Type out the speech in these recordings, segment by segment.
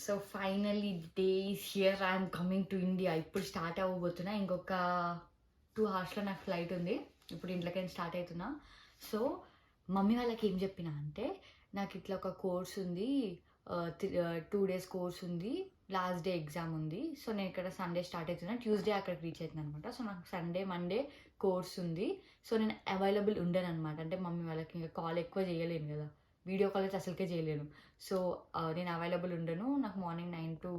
So finally days here I'm coming to India. ఇప్పుడు start అవ్వబోతున్నా, ఇంకొక 2 hours నాకు flight ఉంది. ఇప్పుడు ఇంట్లోకైనా స్టార్ట్ అవుతున్నా. సో మమ్మీ వాళ్ళకి ఏం చెప్పినా అంటే, నాకు ఇట్లా ఒక కోర్స్ ఉంది, 2 days కోర్స్ ఉంది, లాస్ట్ డే ఎగ్జామ్ ఉంది. సో నేను ఇక్కడ సండే స్టార్ట్ అవుతున్నా, ట్యూస్డే అక్కడికి రీచ్ అవుతుంది అనమాట. సో నాకు సండే మండే కోర్స్ ఉంది. సో నేను అవైలబుల్ ఉండను అనమాట. అంటే మమ్మీ వాళ్ళకి ఇంకా కాల్ ఎక్కువ చేయలేను కదా, వీడియో కాల్ అయితే అసలుకే చేయలేను. సో నేను అవైలబుల్ ఉండను. నాకు మార్నింగ్ 9 to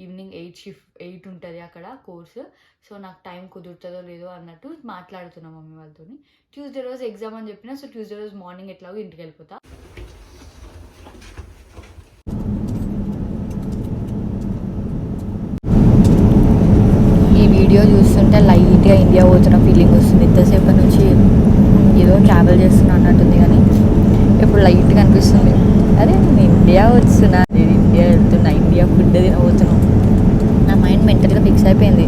ఈవినింగ్ 8 ఉంటుంది అక్కడ కోర్సు. సో నాకు టైం కుదురుతుందో లేదో అన్నట్టు మాట్లాడుతున్నాం మమ్మీ వాళ్ళతో. ట్యూస్డే రోజు ఎగ్జామ్ అని చెప్పిన. సో ట్యూస్డే రోజు మార్నింగ్ ఎట్లాగో ఇంటికి వెళ్ళిపోతా. ఈ వీడియో చూస్తుంటే లైట్గా ఇండియా పోతున్న ఫీలింగ్ వస్తుంది. ఇంతసేపటి నుంచి ఏదో ట్రావెల్ చేస్తున్నా అన్నట్టుంది, కానీ ఇప్పుడు లైట్గా అనిపిస్తుంది. అరే నేను ఇండియా వస్తున్నా, నేను ఇండియా వెళ్తున్నా, ఇండియా ఫుడ్ తినబోతున్నాం. నా మైండ్ మెంటల్గా ఫిక్స్ అయిపోయింది.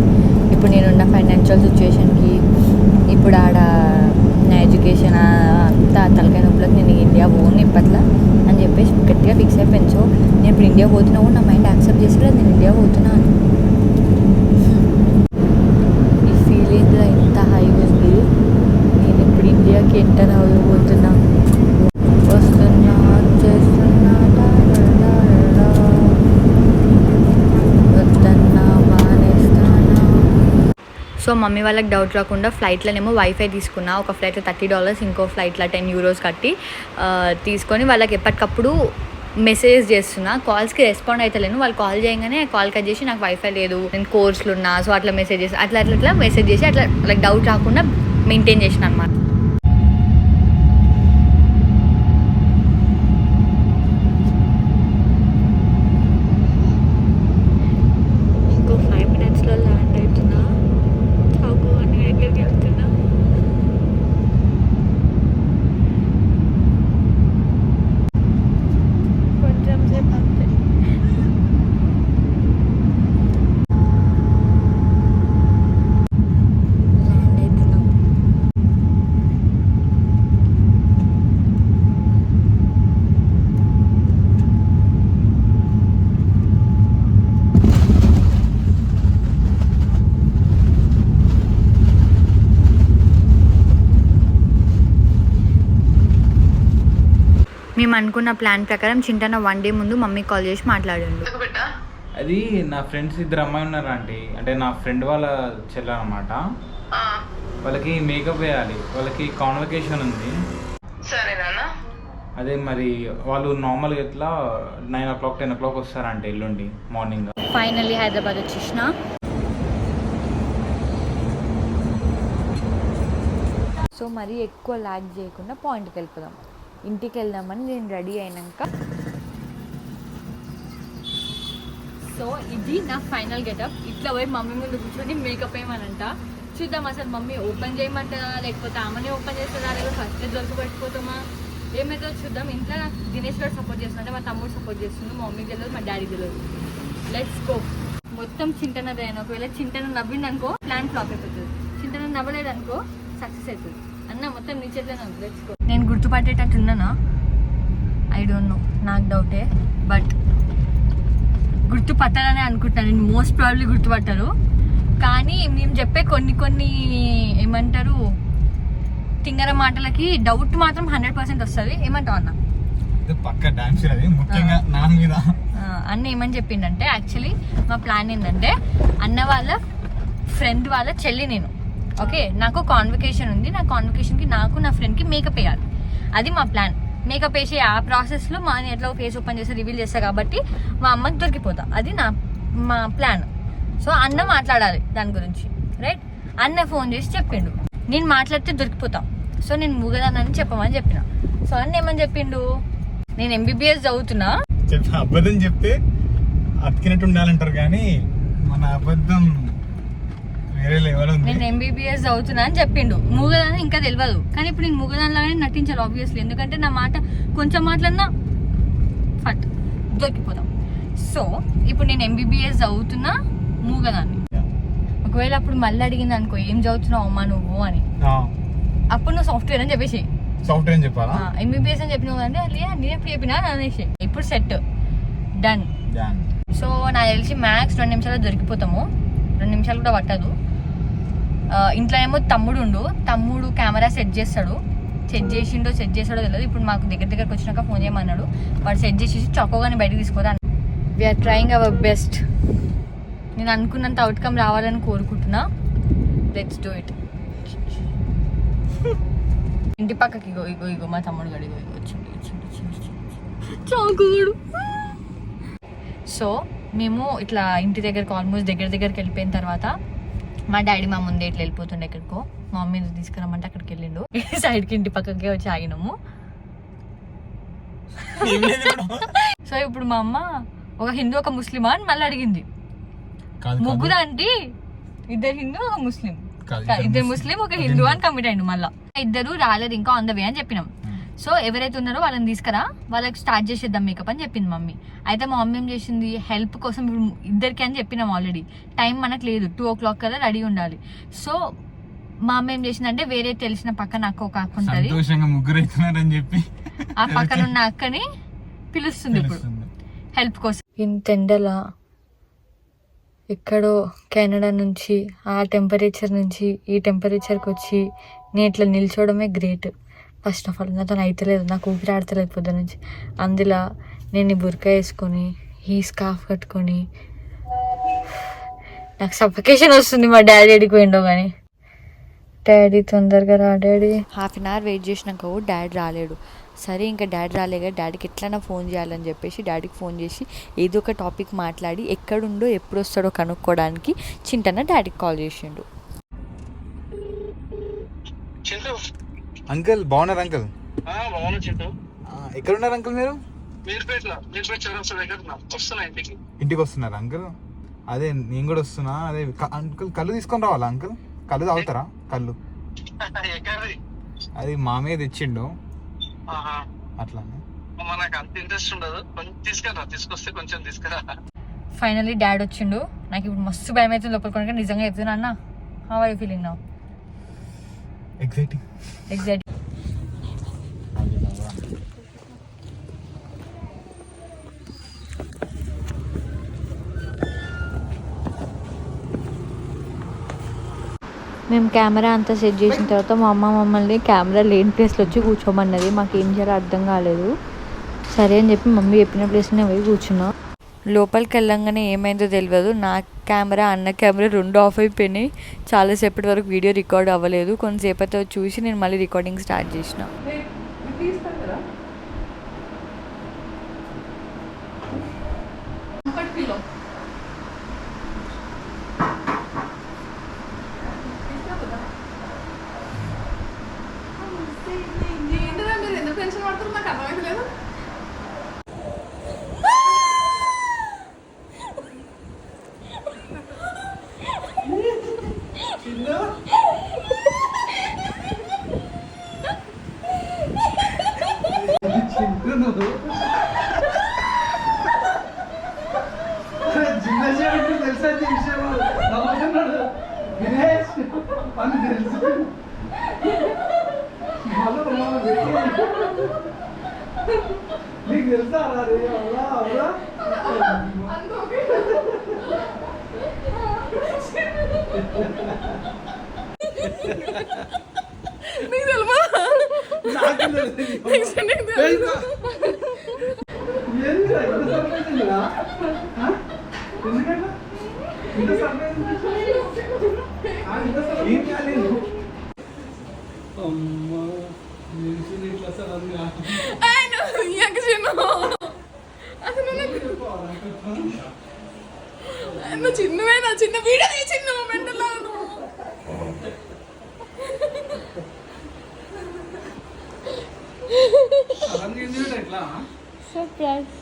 ఇప్పుడు నేనున్న ఫైనాన్షియల్ సిచ్యువేషన్కి, ఇప్పుడు ఆడ నా ఎడ్యుకేషన్ అంతా తలకాయ నొప్పులకు నేను ఇండియా పోను ఇప్పట్లో అని చెప్పేసి గట్టిగా ఫిక్స్ అయిపోయింది. సో నేను ఇప్పుడు ఇండియా పోతున్నా కూడా నా మైండ్ యాక్సెప్ట్ చేసి నేను ఇండియా పోతున్నా అని. ఈ ఫీలింగ్ ఎంత హై ఉంది. నేను ఇప్పుడు ఇండియాకి ఎంటర్ అవ్వబోతున్నా, వస్తున్నా, చేస్తున్నా, వద్దన్నా మానేస్తానా. సో మమ్మీ వాళ్ళకి డౌట్ రాకుండా ఫ్లైట్లోనేమో వైఫై తీసుకున్నా. ఒక ఫ్లైట్లో $30, ఇంకో ఫ్లైట్లో €10 కట్టి తీసుకొని వాళ్ళకి ఎప్పటికప్పుడు మెసేజ్ చేస్తున్నా. కాల్స్కి రెస్పాండ్ అవుతలేను. వాళ్ళు కాల్ చేయగానే కాల్ కట్ చేసి నాకు వైఫై లేదు, నేను కోర్సులు ఉన్నా, సో అట్లా మెసేజ్ చేసి అట్లా మెసేజ్ చేసి అట్లా వాళ్ళకి డౌట్ రాకుండా మెయింటైన్ చేసిన అనమాట. మేము అనుకున్న ప్లాన్ ప్రకారం చింటన 1 day ముందు మమ్మీ కాల్ చేసి మాట్లాడండి. అది నా ఫ్రెండ్స్ 2 అమ్మాయి ఉన్నారు ఆంటీ, అంటే నా ఫ్రెండ్ వాళ్ళ చెల్లె అనమాట. వాళ్ళకి మేకప్ వేయాలి, వాళ్ళకి కాన్వకేషన్ ఉంది. సరేనా? అదే మరి వాళ్ళు నార్మల్గా ఎట్లా 9 o'clock 10 o'clock వస్తారంటే ఎల్లుండి మార్నింగ్. ఫైనల్లీ హైదరాబాద్ వచ్చేసిన. సో మరీ ఎక్కువ ల్యాగ్ చేయకుండా పాయింట్కి వెళ్ళిపోదాం. ఇంటికి వెళ్దామని నేను రెడీ అయినాక, సో ఇది నా ఫైనల్ గెటప్. ఇట్లా పోయి మమ్మీ ముందు కూర్చొని మేకప్ వేయమనంట. చూద్దాం అసలు మమ్మీ ఓపెన్ చేయమంటారా, లేకపోతే ఆమెనే ఓపెన్ చేస్తుందా, లేకపోతే ఫస్ట్ దొరికిపెట్టుకోతామా, ఏమైతే చూద్దాం. ఇంట్లో నాకు దినేష్ గారు సపోర్ట్ చేస్తుందంటే మా తమ్ముడు సపోర్ట్ చేస్తుంది, మా మమ్మీకి తెలియదు, మా డాడీ తెలియదు. Let's go. మొత్తం చింటనదే అయినా, ఒకవేళ చింటన నవ్వింది అనుకో ప్లాన్ ఫ్లాప్ అయిపోతుంది, చింటన నవ్వలేదు అనుకో సక్సెస్ అవుతుంది. అన్న మొత్తం నీ చేతిలోనే ఉంది. Let's go. నేను గుర్తుపట్టేటట్టున్నానా? ఐ డోంట్ నో, నాకు డౌటే. బట్ గుర్తుపట్టాలని అనుకుంటున్నాను. నేను మోస్ట్ ప్రాబ్లీ గుర్తుపట్టారు, కానీ మేము చెప్పే కొన్ని ఏమంటారు తింగర మాటలకి డౌట్ మాత్రం 100% వస్తుంది. ఏమంటావు అన్న? అన్న ఏమని చెప్పిండంటే, యాక్చువల్లీ మా ప్లాన్ ఏంటంటే, అన్న వాళ్ళ ఫ్రెండ్ వాళ్ళ చెల్లి నేను, ఓకే, నాకు కాన్వకేషన్ ఉంది. నా కాన్వకేషన్కి నాకు నా ఫ్రెండ్కి మేకప్ వేయాలి. అది మా ప్లాన్. మేకప్ వేసే ఆ ప్రాసెస్లో మా ఎట్లా ఫేస్ ఓపెన్ చేస్తే రివీల్ చేస్తా కాబట్టి మా అమ్మకి దొరికిపోతా. అది మా ప్లాన్. సో అన్న మాట్లాడాలి దాని గురించి, రైట్? అన్న ఫోన్ చేసి చెప్పిండు నేను మాట్లాడితే దొరికిపోతాం, సో నేను మూగదానని చెప్పమని చెప్పిన. సో అన్న ఏమని చెప్పిండు, నేను MBBS చదువుతున్నా. అబద్ధం చెప్తే అతికినట్టు ఉండాలంటారు, కానీ మన అబద్ధం నేను MBBS చదువుతున్నా అని చెప్పిండు. మూగదాని ఇంకా తెలియదు, కానీ ఇప్పుడు నేను మూగదానిలాగానే నటించాలి ఆబ్వియస్లీ, ఎందుకంటే నా మాట కొంచెం మాట్లాడినా ఫట్ దొరికిపోతాం. సో ఇప్పుడు నేను MBBS చదువుతున్నా మూగదాన్ని. ఒకవేళ అప్పుడు మళ్ళీ అడిగింది అనుకో, ఏం చదువుతున్నావు అమ్మా నువ్వు అని, అప్పుడు నువ్వు సాఫ్ట్వేర్ అని చెప్పేసి, సాఫ్ట్వేర్ అని చెప్పాలా? MBBS అని చెప్పినావు అంటే నేనే ఎప్పుడు చెప్పినా అనేసి. ఇప్పుడు సెట్, డన్. సో నాకు తెలిసి మ్యాక్స్ 2 నిమిషాలు దొరికిపోతాము, 2 నిమిషాలు కూడా పట్టదు. ఇంట్లో ఏమో తమ్ముడు కెమెరా సెట్ చేస్తాడో తెలియదు. ఇప్పుడు మాకు దగ్గరకు వచ్చినాక ఫోన్ చేయమన్నాడు, వాడు సెట్ చేసేసి చొక్కోగానే బయటకు తీసుకోదా. We're trying our best. నేను అనుకున్నంత అవుట్కమ్ రావాలని కోరుకుంటున్నా. Let's do it. ఇంటి పక్కకి ఇగో మా తమ్ముడు గడి వచ్చింది చాకుడు. సో మేము ఇట్లా ఇంటి దగ్గరకు ఆల్మోస్ట్ దగ్గరికి వెళ్ళిపోయిన తర్వాత మా డాడీ మా ముందే ఇట్లా వెళ్ళిపోతుండే ఎక్కడికో, మా మమ్మీ తీసుకురమ్మంటే అక్కడికి వెళ్ళిండు. సైడ్కి ఇంటి పక్కకే వచ్చి ఆగినాము. సో ఇప్పుడు మా అమ్మ ఒక హిందూ ఒక ముస్లిమా అని మళ్ళీ అడిగింది. ముగ్గురు అంటే 2 హిందూ ఒక ముస్లిం, 2 ముస్లిం ఒక హిందూ అని కమిట్ అయ్యిండు. మళ్ళీ 2 రాలేదు ఇంకా ఆన్ ద వే అని చెప్పినాం. సో ఎవరైతే ఉన్నారో వాళ్ళని తీసుకురా, వాళ్ళకి స్టార్ట్ చేసేద్దాం మేకప్ అని చెప్పింది మమ్మీ. అయితే మా మమ్మీ ఏం చేసింది, హెల్ప్ కోసం ఇప్పుడు 2కి అని చెప్పినాం ఆల్రెడీ, టైం మనకు లేదు, 2 o'clock కల్లా రెడీ ఉండాలి. సో మా అమ్మ ఏం చేసిందంటే వేరే తెలిసిన పక్కన అక్క ఒక అక్క ఉంటుంది, ఆ పక్కన ఉన్న అక్కని పిలుస్తుంది ఇప్పుడు హెల్ప్ కోసం. ఇంత ఎండలా ఎక్కడో కెనడా నుంచి ఆ టెంపరేచర్ నుంచి ఈ టెంపరేచర్కి వచ్చి నేను ఇట్లా నిల్చోవడమే గ్రేట్. ఫస్ట్ ఆఫ్ ఆల్ నాతో అయితలేదు, నాకు ఊపిరి ఆడతలేదు పొద్దు నుంచి. అందులో నేను ఈ బుర్కా వేసుకొని ఈ స్కార్ఫ్ కట్టుకొని నాకు సఫకేషన్ వస్తుంది. మా డాడీ అడిగిపోయిండో కానీ, డాడీ తొందరగా రా daddy. Half an hour wait చేసినాక డాడీ రాలేడు. సరే ఇంకా డాడీ రాలేగా, డాడీకి ఎట్లైనా ఫోన్ చేయాలని చెప్పేసి డాడీకి ఫోన్ చేసి ఏదో ఒక టాపిక్ మాట్లాడి ఎక్కడుండో ఎప్పుడు వస్తాడో కనుక్కోవడానికి చింటన్న డాడీకి కాల్ చేసిండు. అంకుల్ బాగున్నారు అంకుల్? బాగున్నా చింటూ. ఎక్కడ ఉన్నారు అంకుల్ మీరు? ఇంటికి వస్తున్నారు అంకుల్? అదే నేను కూడా వస్తున్నా. అదే అంకుల్ కళ్ళు తీసుకొని రావాలా అంకుల్? కళ్ళు తాగుతారా? కళ్ళు అది మామయ్య తెచ్చిండు అట్లా. నాకు అంత ఇంట్రెస్ట్ ఉండదు, తీసుకొస్తే కొంచెం తీసుకురా. ఫైనల్లీ డాడీ వచ్చిండు. నాకు ఇప్పుడు మస్తు భయం అవుతుంది లోపల కొనక. నిజంగా చెప్తున్నా అన్న, how are you feeling now? Exciting. మేము కెమెరా అంతా సెట్ చేసిన తర్వాత మా అమ్మ మమ్మల్ని కెమెరా లేని ప్లేస్లో వచ్చి కూర్చోమన్నది. మాకేం చేయాలో అర్థం కాలేదు. సరే అని చెప్పి మమ్మీ చెప్పిన ప్లేస్లోనే పోయి కూర్చున్నా. లోపలికి వెళ్ళంగానే ఏమైందో తెలియదు, నా కెమెరా అన్న కెమెరా 2 ఆఫ్ అయిపోయినాయి. చాలాసేపటి వరకు వీడియో రికార్డ్ అవ్వలేదు. కొంతసేపు అయితే చూసి నేను మళ్ళీ రికార్డింగ్ స్టార్ట్ చేసిన. చిన్న వీడియో చిన్న మెంటల్ సర్ప్రైజ్.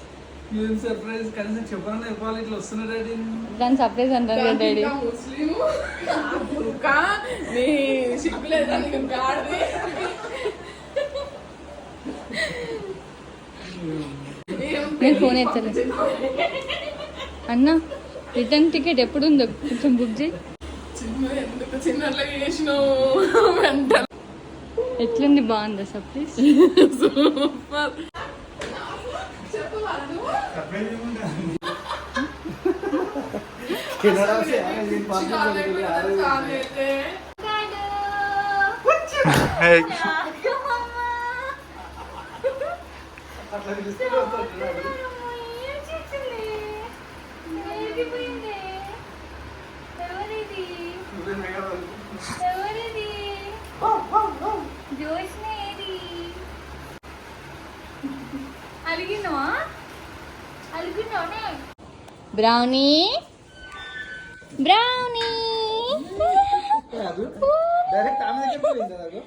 సర్ప్రైజ్ కనీసం చెప్పాలని చెప్పాలి, ఇట్లా వస్తున్నా డాడీ. దాని సర్ప్రైజ్ అంటారు కదా డాడీ. నేను ఫోన్ ఎత్తాను అన్న. రిటర్న్ టికెట్ ఎప్పుడు ఉందో కొంచెం బుక్ చేయి. ఎట్లుంది, బాగుందా సర్ప్రైజ్? కెనడా से आए दिन पाँच दिन के लिए आ रहे हैं అట్లా తీసుకుని వస్తాడు బ్రౌనీ బ్రౌనీ డైరెక్ట్ ఆమె దగ్గరికి పోయిందా నాకు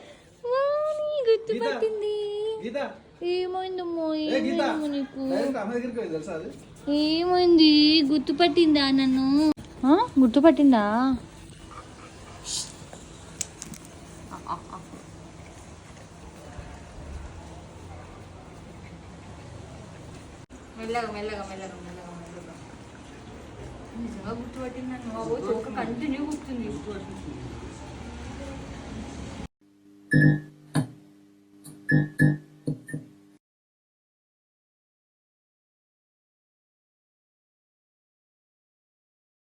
గుర్తుపట్టింది గీత ఏమైందమ్మో ఏ గీత ఏమైందమ్మో నీకు డైరెక్ట్ ఆమె దగ్గరికి పోయింది తెలుసా అది ఏమైంది గుర్తుపట్టిందా నన్ను గుర్తుపట్టిందా మెల్లగా మెల్లగా మెల్లగా మెల్లగా మెల్లగా నిజంగా గుర్తుపట్టింది నన్ను ఒక కంటిన్యూ గుర్తుంది